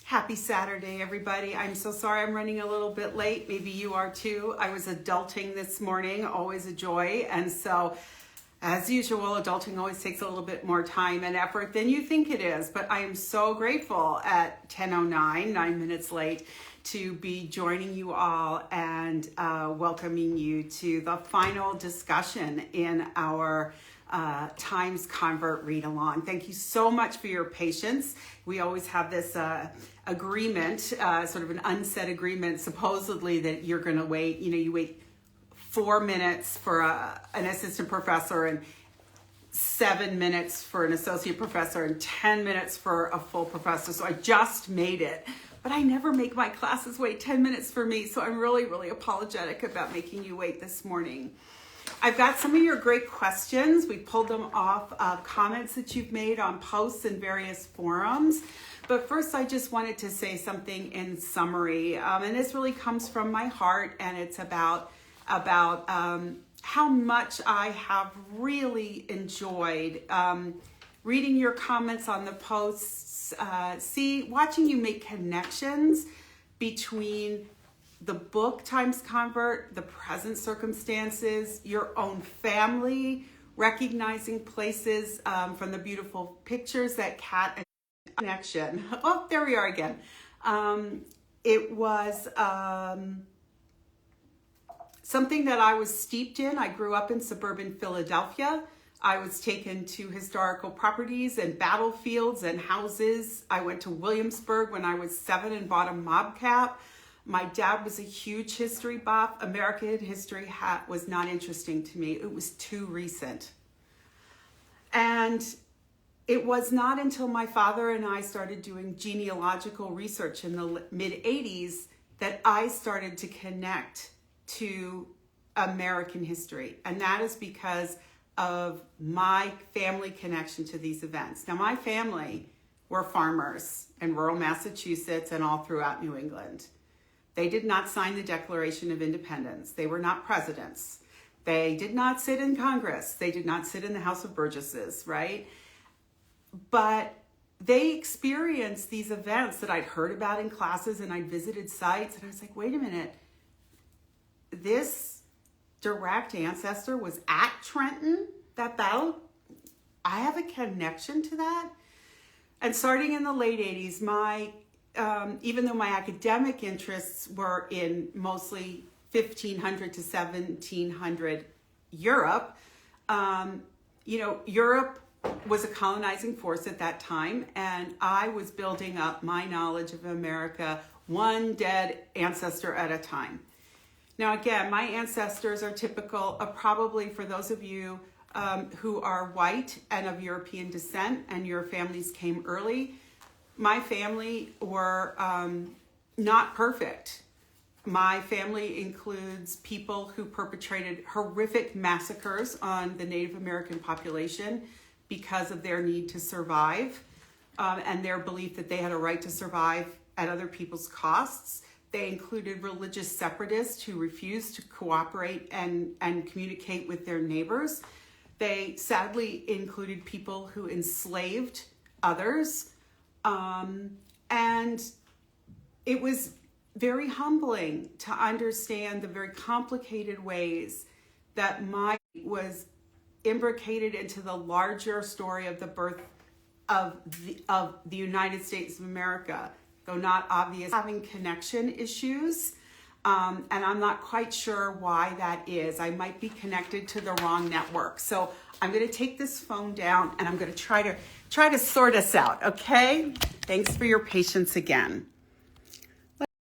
Happy Saturday, everybody. I'm so sorry I'm running a little bit late. Maybe you are too. I was adulting this morning, always a joy. And so, as usual, adulting always takes a little bit more time and effort than you think it is. But I am so grateful at 10:09, 9 minutes late, to be joining you all and welcoming you to the final discussion in our Times Convert read-along. Thank you so much for your patience. We always have this agreement, sort of an unsaid agreement, supposedly that you're going to wait. You wait 4 minutes for an assistant professor and 7 minutes for an associate professor and 10 minutes for a full professor. So I just made it. But I never make my classes wait 10 minutes for me. So I'm really, really apologetic about making you wait this morning. I've got some of your great questions. We pulled them off comments that you've made on posts in various forums. But first, I just wanted to say something in summary. And this really comes from my heart, and it's about how much I have really enjoyed reading your comments on the posts, watching you make connections between the book Times Convert, the present circumstances, your own family, recognizing places from the beautiful pictures that Kat and connection. Oh, there we are again. It was something that I was steeped in. I grew up in suburban Philadelphia. I was taken to historical properties and battlefields and houses. I went to Williamsburg when I was 7 and bought a mob cap. My dad was a huge history buff. American history was not interesting to me. It was too recent. And it was not until my father and I started doing genealogical research in the mid-'80s that I started to connect to American history. And that is because of my family connection to these events. Now, my family were farmers in rural Massachusetts and all throughout New England. They did not sign the Declaration of Independence. They were not presidents. They did not sit in Congress. They did not sit in the House of Burgesses, right? But they experienced these events that I'd heard about in classes, and I'd visited sites, and I was like, wait a minute. This direct ancestor was at Trenton, that battle. I have a connection to that. And starting in the late 80s, even though my academic interests were in mostly 1500 to 1700 Europe, Europe was a colonizing force at that time, and I was building up my knowledge of America one dead ancestor at a time. Now, again, my ancestors are typical of probably, for those of you who are white and of European descent and your families came early, my family were not perfect. My family includes people who perpetrated horrific massacres on the Native American population because of their need to survive and their belief that they had a right to survive at other people's costs. They included religious separatists who refused to cooperate and communicate with their neighbors. They sadly included people who enslaved others. And it was very humbling to understand the very complicated ways that my was imbricated into the larger story of the birth of the United States of America, though not obvious, having connection issues. And I'm not quite sure why that is. I might be connected to the wrong network. So I'm going to take this phone down and I'm going to try to sort us out, okay? Thanks for your patience again.